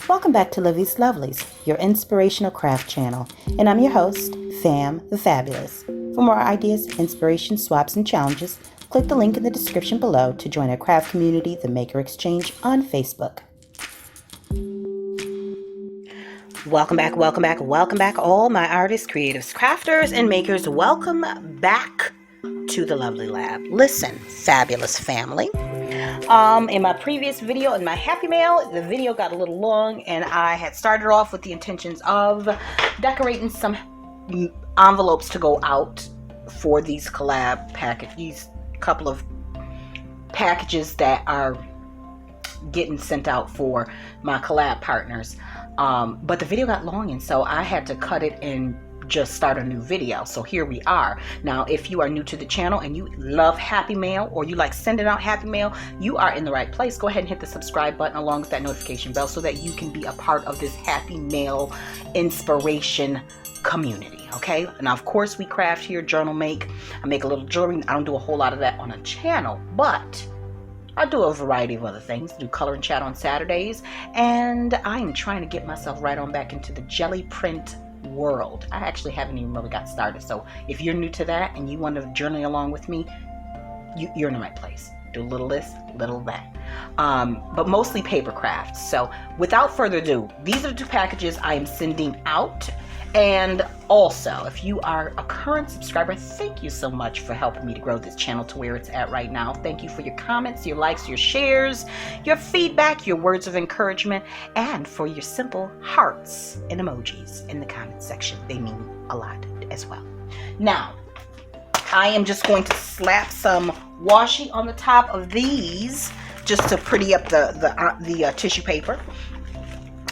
Welcome back to Livie'S Lovelies, your inspirational craft channel, and I'm your host, Fam the Fabulous. For more ideas, inspiration, swaps, and challenges, click the link in the description below to join our craft community, The Maker Exchange, on Facebook. Welcome back, all my artists, creatives, crafters, and makers. Welcome back to the Lovely Lab. Listen, fabulous family. In my previous video, in my Happy Mail, the video got a little long, and I had started off with the intentions of decorating some envelopes to go out for these collab package, these couple of packages that are getting sent out for my collab partners. But the video got long, and so I had to cut it and just start a new video. So here we are. Now, if you are new to the channel and you love Happy Mail, or you like sending out Happy Mail, you are in the right place. Go ahead and hit the subscribe button along with that notification bell so that you can be a part of this Happy Mail inspiration community. Okay, now of course we craft here, journal make. I make a little jewelry. I don't do a whole lot of that on a channel, but I do a variety of other things. I do color and chat on Saturdays, and I am trying to get myself right on back into the jelly print world. I actually haven't even really got started. So if you're new to that and you want to journey along with me, you're in the right place. Do a little this, little that, but mostly paper crafts. So without further ado, these are the two packages I am sending out. And also, if you are a current subscriber, thank you so much for helping me to grow this channel to where it's at right now. Thank you for your comments, your likes, your shares, your feedback, your words of encouragement, and for your simple hearts and emojis in the comment section. They mean a lot as well. Now, I am just going to slap some washi on the top of these just to pretty up the tissue paper.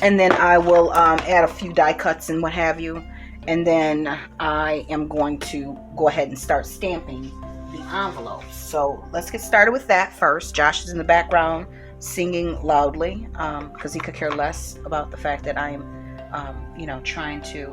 And then I will add a few die cuts and what have you. And then I am going to go ahead and start stamping the envelopes. So let's get started with that first. Josh is in the background singing loudly because he could care less about the fact that I am, trying to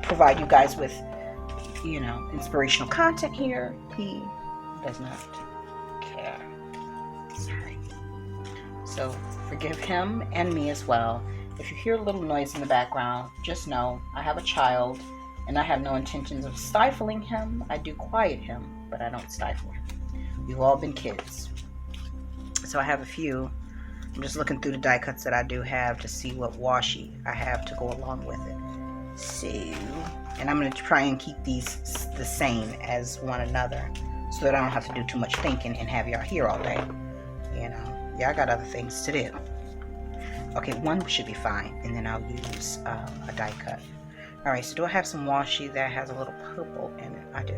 provide you guys with, inspirational content here. He does not care. Sorry. So forgive him and me as well. If you hear a little noise in the background, just know I have a child and I have no intentions of stifling him. I do quiet him, but I don't stifle him. We've all been kids. So I have a few. I'm just looking through the die cuts that I do have to see what washi I have to go along with it. So, and I'm going to try and keep these the same as one another so that I don't have to do too much thinking and have y'all here all day. Yeah, I got other things to do. Okay, one should be fine, and then I'll use a die cut. Alright, so do I have some washi that has a little purple in it? I do.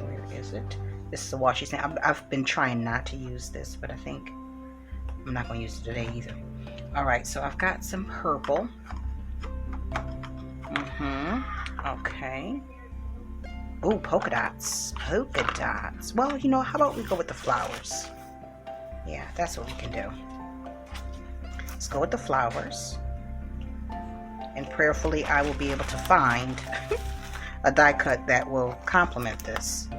Where is it? This is a washi stamp. I've been trying not to use this, but I think I'm not going to use it today either. Alright, so I've got some purple. Okay. Oh, polka dots. Well, how about we go with the flowers? Yeah, that's what we can do. Let's go with the flowers. And prayerfully, I will be able to find a die cut that will complement this.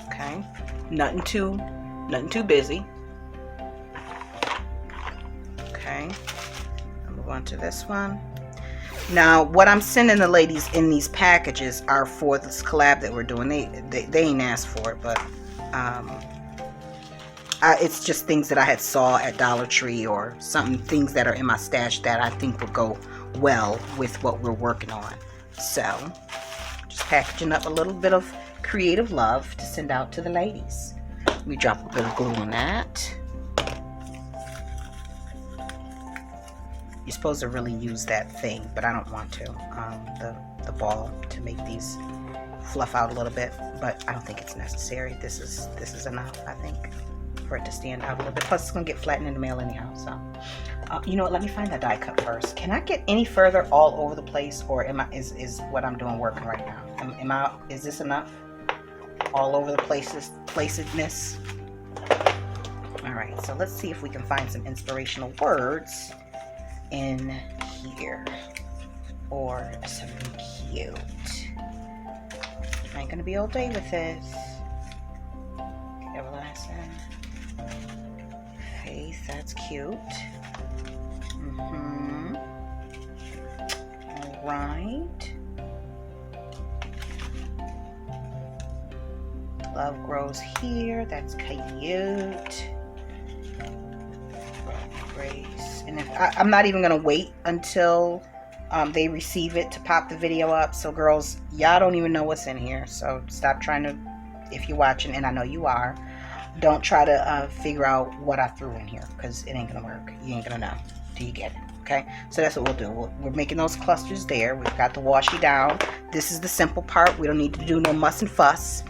Okay. Nothing too busy. Okay. I'll move on to this one. Now, what I'm sending the ladies in these packages are for this collab that we're doing. They ain't asked for it, but it's just things that I had saw at Dollar Tree or things that are in my stash that I think will go well with what we're working on. So, just packaging up a little bit of creative love to send out to the ladies. Let me drop a bit of glue on that. You're supposed to really use that thing, but I don't want to. The ball to make these fluff out a little bit, but I don't think it's necessary. This is enough, I think, for it to stand out a little bit. Plus, it's gonna get flattened in the mail anyhow. So, you know what? Let me find that die cut first. Can I get any further all over the place, or is what I'm doing working right now? Is this enough? All over the placeedness. All right. So let's see if we can find some inspirational words in here, or something cute. I ain't gonna be all day with this. Everlasting. Faith, that's cute. All right. Love grows here. That's cute. Grace. And if I'm not even gonna wait until they receive it to pop the video up. So girls, y'all don't even know what's in here. So stop trying to, if you're watching, and I know you are, don't try to figure out what I threw in here, because it ain't gonna work. You ain't gonna know till you get it. Okay, so that's what we'll do. We're making those clusters there. We've got the washi down. This is the simple part. We don't need to do no muss and fuss.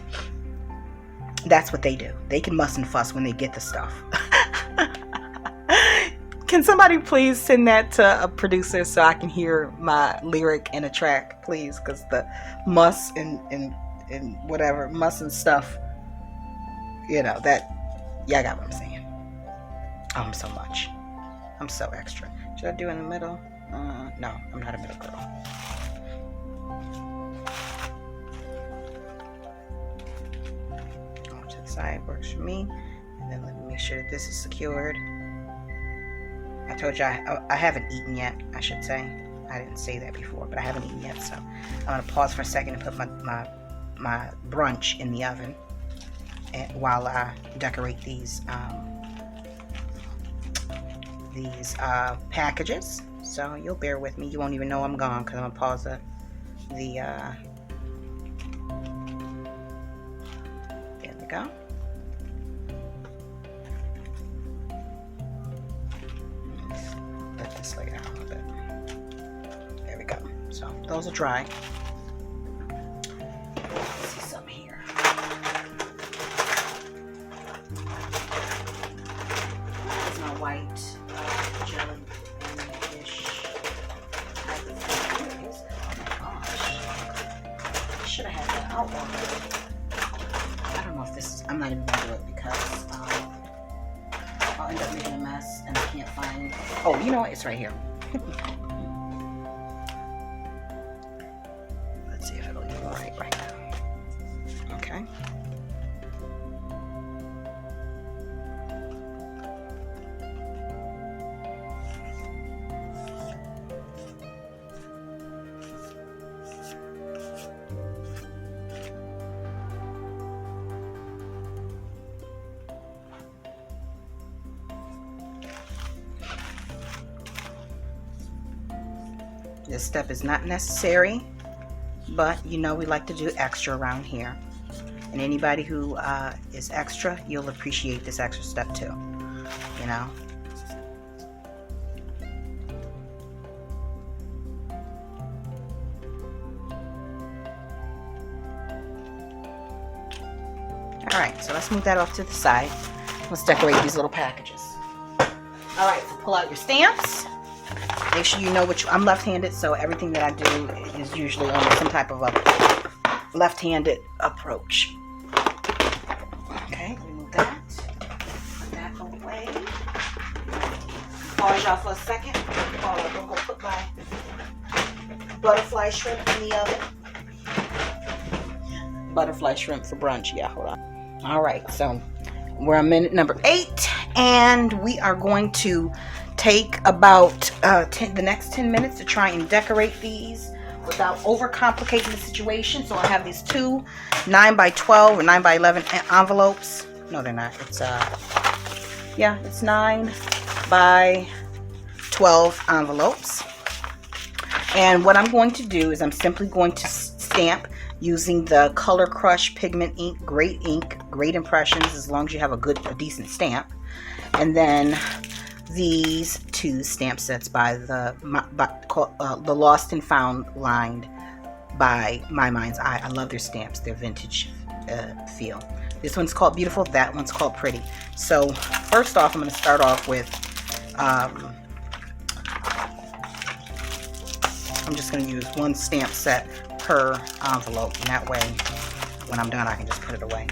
That's what they do. They can muss and fuss when they get the stuff. Can somebody please send that to a producer so I can hear my lyric in a track, please? Because the muss and whatever, muss and stuff, you know, that, yeah, I got what I'm saying. I'm so much. I'm so extra. Should I do in the middle? No, I'm not a middle girl. Go to the side, works for me. And then let me make sure that this is secured. I told you I haven't eaten yet, I should say. I didn't say that before, but I haven't eaten yet, so I'm going to pause for a second and put my brunch in the oven while I decorate these packages. So you'll bear with me. You won't even know I'm gone because I'm going to pause there we go. Let this lay down a little bit. There we go. So those will dry. Let's see some here. This is my white jelly fish. Where is it? Oh my gosh. I should have had that out already. I don't know if this is, I'm not even going to do it because I'll end up making a mess and I can't find. Oh, you know what? It's right here. Let's see if it'll even right now. Okay. This step is not necessary, but you know we like to do extra around here. And anybody who is extra, you'll appreciate this extra step too, you know. Alright, so let's move that off to the side. Let's decorate these little packages. Alright, so pull out your stamps. Make sure you know which, I'm left-handed, so everything that I do is usually on some type of a left-handed approach. Okay, remove that. Put that away. Pause y'all for a second. I'm going to put my butterfly shrimp in the oven. Butterfly shrimp for brunch. Yeah, hold on. Alright, so we're on minute number 8, and we are going to take about the next 10 minutes to try and decorate these without overcomplicating the situation. So I have these two 9x12 or 9x11 envelopes. No, they're not. It's yeah, it's 9x12 envelopes. And what I'm going to do is I'm simply going to stamp using the Color Crush Pigment Ink. Great ink, great impressions, as long as you have a decent stamp. And then these two stamp sets by the Lost and Found line by My Mind's Eye. I love their stamps, their vintage feel. This one's called Beautiful, that one's called Pretty. So first off, I'm going to start off with I'm just going to use one stamp set per envelope, and that way when I'm done I can just put it away.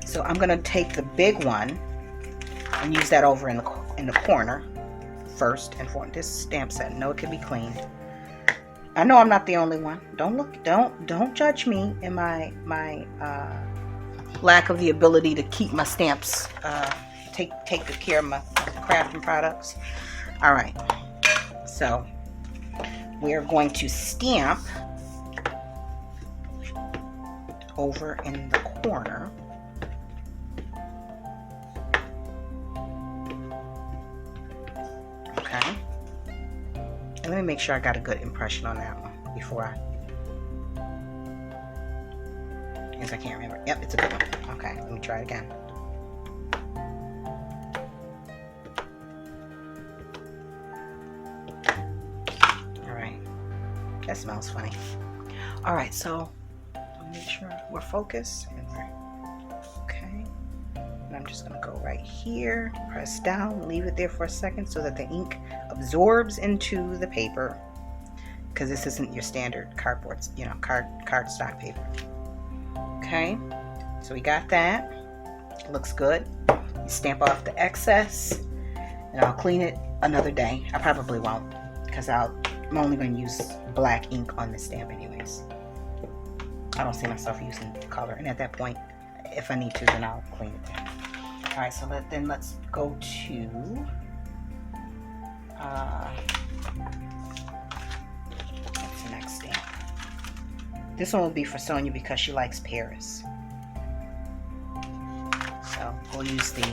So I'm going to take the big one and use that over in the corner first and foremost. This stamp set, no, it could be cleaned. I know I'm not the only one. Don't judge me in my lack of the ability to keep my stamps, take good care of my crafting products. All right, so we're going to stamp over in the corner. Okay, and let me make sure I got a good impression on that one before because I can't remember. Yep, it's a good one. Okay, let me try it again. Alright, that smells funny. Alright, so make sure we're focused and we're okay. And I'm just going to go right here, press down, leave it there for a second so that the ink absorbs into the paper, because this isn't your standard cardboard, you know, cardstock paper. Okay, so we got that. It looks good. You stamp off the excess, and I'll clean it another day. I probably won't, because I'm only going to use black ink on the stamp anyways. I don't see myself using color, and at that point, if I need to, then I'll clean it down. All right, so let's go to what's the next stamp? This one will be for Sonia because she likes Paris. So we'll use the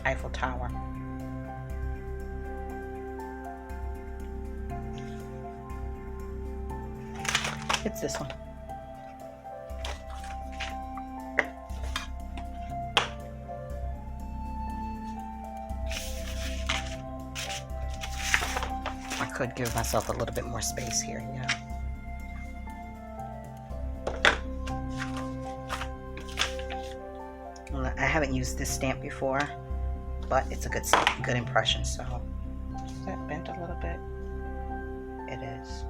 Eiffel Tower. It's this one. I could give myself a little bit more space here, you know. I haven't used this stamp before, but it's a good impression. So is that bent a little bit? It is.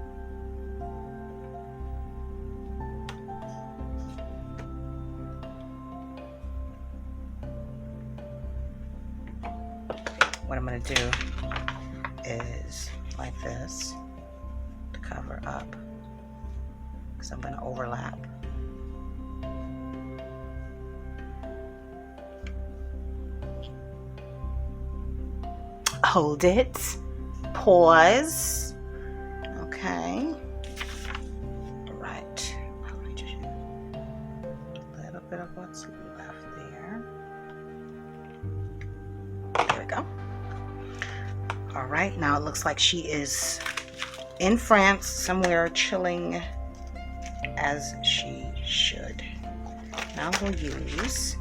What I'm going to do is like this to cover up, because I'm going to overlap. Hold it, pause. Okay, right, just a little bit of what's left there. There we go. All right, now it looks like she is in France somewhere, chilling as she should. Now we'll use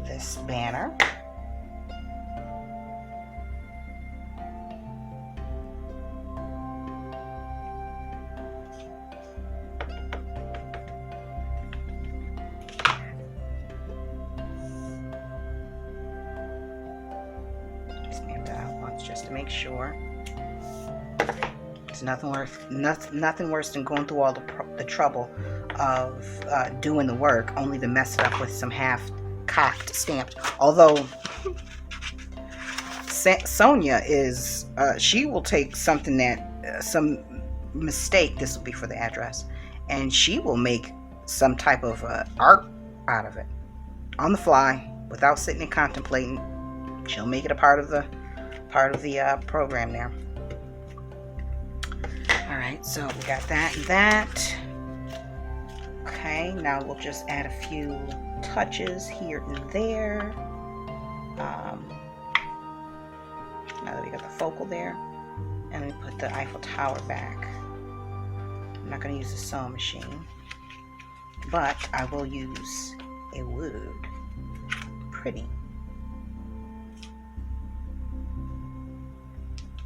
this banner. Just to make sure. It's nothing worse than going through all the trouble of doing the work only to mess it up with some half-cocked stamps. Although Sonia is, she will take something that some mistake. This will be for the address, and she will make some type of art out of it on the fly without sitting and contemplating. She'll make it a part of the program there. All right, so we got that and that. Okay, now we'll just add a few touches here and there. Now that we got the focal there, and we put the Eiffel Tower back. I'm not going to use the sewing machine, but I will use a wood. Pretty.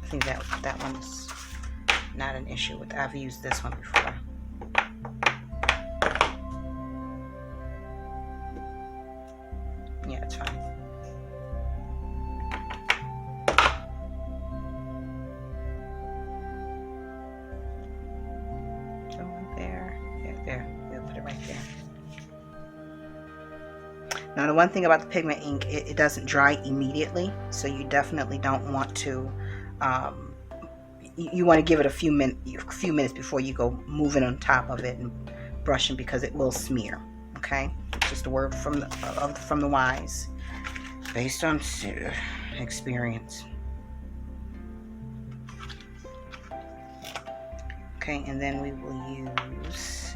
I think that one's not an issue with. I've used this one before. Yeah, it's fine. So there. We'll put it right there. Now the one thing about the pigment ink, it doesn't dry immediately, so you definitely don't want to you want to give it a few minutes before you go moving on top of it and brushing, because it will smear. Okay, just a word from the wise, based on experience. Okay, and then we will use,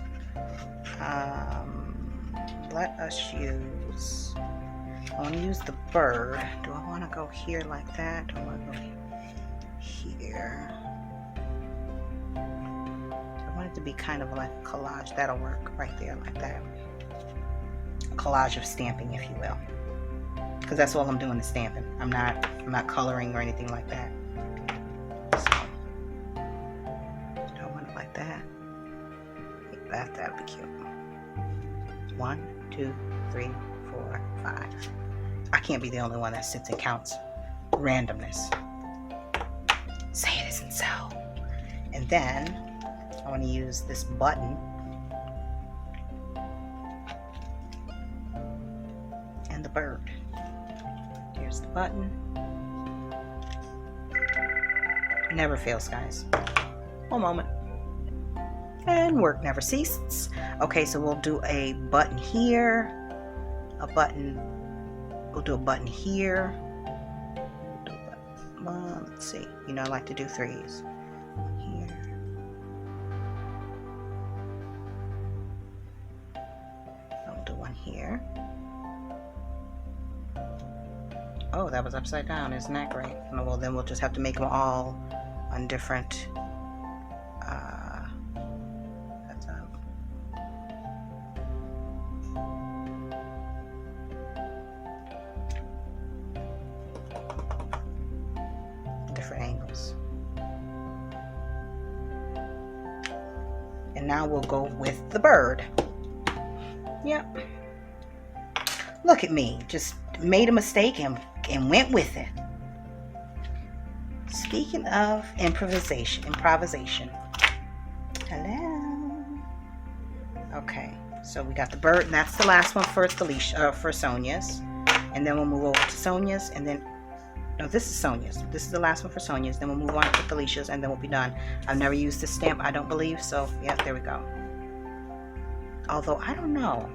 let us use, I want to use the bird. Do I want to go here like that? Do I want to go here? I want it to be kind of like a collage. That'll work right there like that. A collage of stamping, if you will. Because that's all I'm doing is stamping. I'm not coloring or anything like that. That'll be cute. 1, 2, 3, 4, 5. I can't be the only one that sits and counts randomness. Say it isn't so. And then I want to use this button and the bird. Here's the button. Never fails, guys. One moment. And work never ceases. Okay, so we'll do a button here, a button, we'll do a button here. Let's see, you know, I like to do 3s. Here. I'll do one here. Oh, that was upside down, isn't that great? Well, then we'll just have to make them all on different angles. And now we'll go with the bird. Yep. Look at me, just made a mistake and went with it. Speaking of improvisation. Hello. Okay, so we got the bird, and that's the last one for Sonia's. And then we'll move over to Sonia's, and then no, this is Sonia's. This is the last one for Sonia's. Then we'll move on to Felicia's, and then we'll be done. I've never used this stamp, I don't believe, so yeah, there we go. Although I don't know.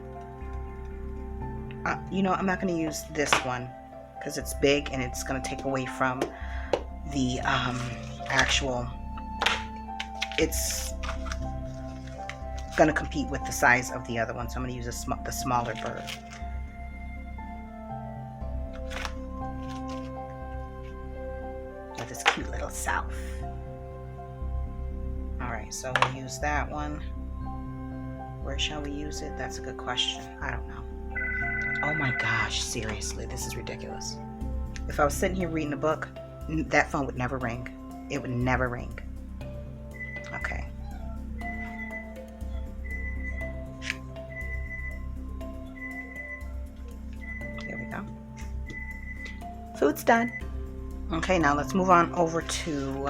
You know, I'm not going to use this one because it's big and it's going to take away from the actual. It's going to compete with the size of the other one, so I'm going to use the smaller bird. With this cute little self. Alright, so we'll use that one. Where shall we use it? That's a good question. I don't know. Oh my gosh, seriously, this is ridiculous. If I was sitting here reading a book, that phone would never ring. It would never ring. Okay. There we go. Food's done. Okay, now let's move on over to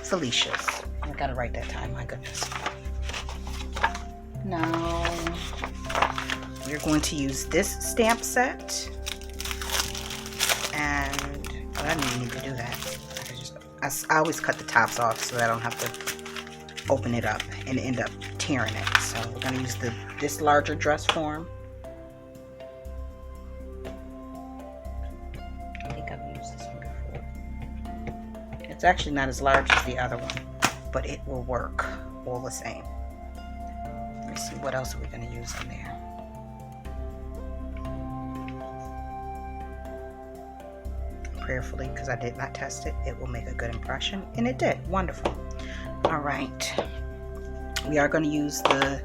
Felicia's. I got it right that time, my goodness. Now, you're going to use this stamp set. And I didn't even need to do that. I always cut the tops off so that I don't have to open it up and end up tearing it. So we're going to use this larger dress form. I think I've used this one before. It's actually not as large as the other one, but it will work all the same. Let me see, what else are we going to use in there? Prayerfully, because I did not test it, it will make a good impression, and it did. Wonderful. All right, we are going to use what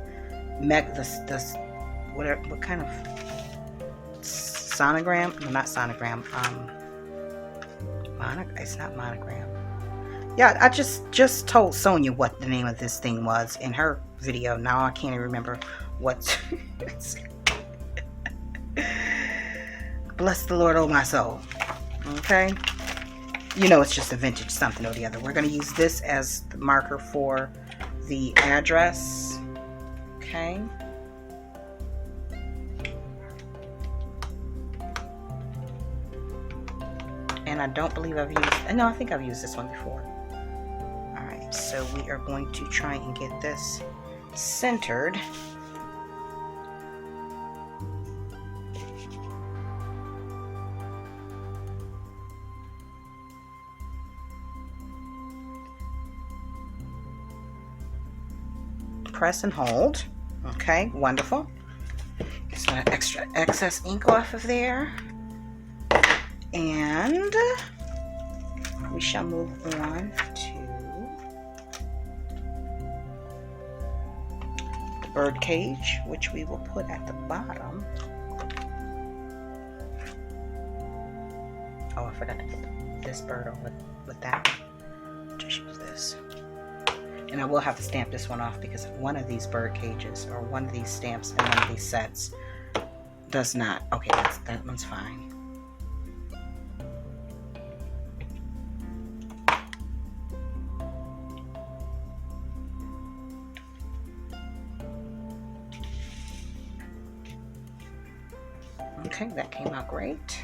kind of sonogram? No, not sonogram. It's not monogram. Yeah, I just told Sonia what the name of this thing was in her video. Now I can't even remember what. Bless the Lord, oh my soul. Okay, you know, it's just a vintage something or the other. We're going to use this as the marker for the address. Okay, and I don't believe I've used, no, I think I've used this one before. All right, So we are going to try and get this centered. Press and hold. Okay, wonderful. Just want extra excess ink off of there. And we shall move on to the bird cage, which we will put at the bottom. Oh, I forgot to put this bird over with that. Just use this. And I will have to stamp this one off because one of these bird cages or one of these stamps in one of these sets does not. Okay, that one's fine. Okay, that came out great.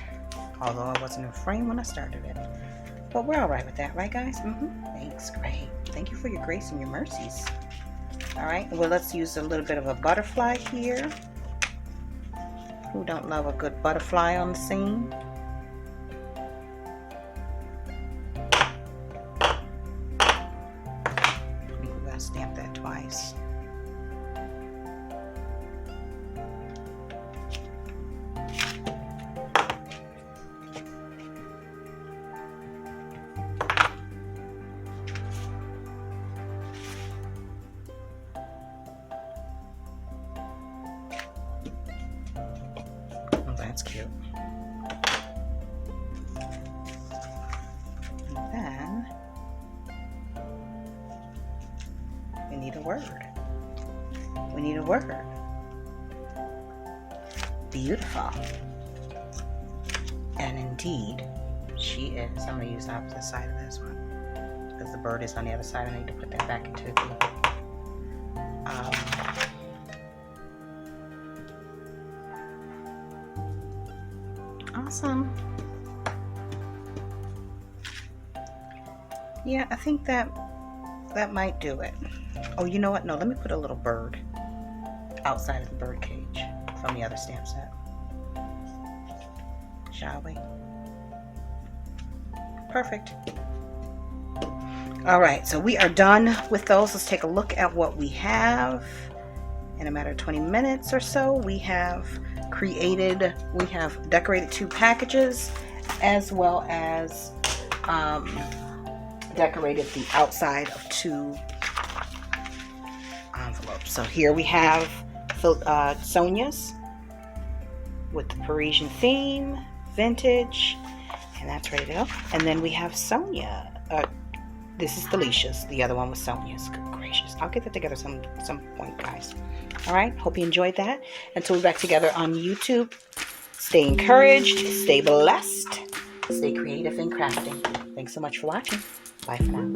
Although I wasn't in frame when I started it. But we're all right with that, right guys? Thanks, great. Thank you for your grace and your mercies. All right, well, let's use a little bit of a butterfly here. Who don't love a good butterfly on the scene? We gotta stamp that twice. That's cute. And then we need a word. We need a word. Beautiful. And indeed, she is. I'm going to use the opposite side of this one because the bird is on the other side. I need to put that back into the awesome. Yeah, I think that might do it. Oh, you know what? No, let me put a little bird outside of the bird cage from the other stamp set. Shall we? Perfect. All right, so we are done with those. Let's take a look at what we have. In a matter of 20 minutes or so, we have decorated 2 packages as well as decorated the outside of 2 envelopes. So here we have Sonia's with the Parisian theme, vintage, and that's ready to go. And then we have Sonia. This is Delicia's. The other one was Sonia's. Good gracious. I'll get that together some point, guys. All right. Hope you enjoyed that. Until we're back together on YouTube, stay encouraged, stay blessed, stay creative in crafting. Thanks so much for watching. Bye for now.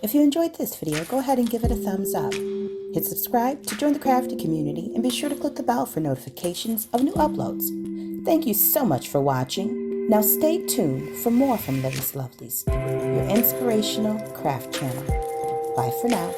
If you enjoyed this video, go ahead and give it a thumbs up. Hit subscribe to join the crafty community and be sure to click the bell for notifications of new uploads. Thank you so much for watching. Now stay tuned for more from Livie'S Lovelies, your inspirational craft channel. Bye for now.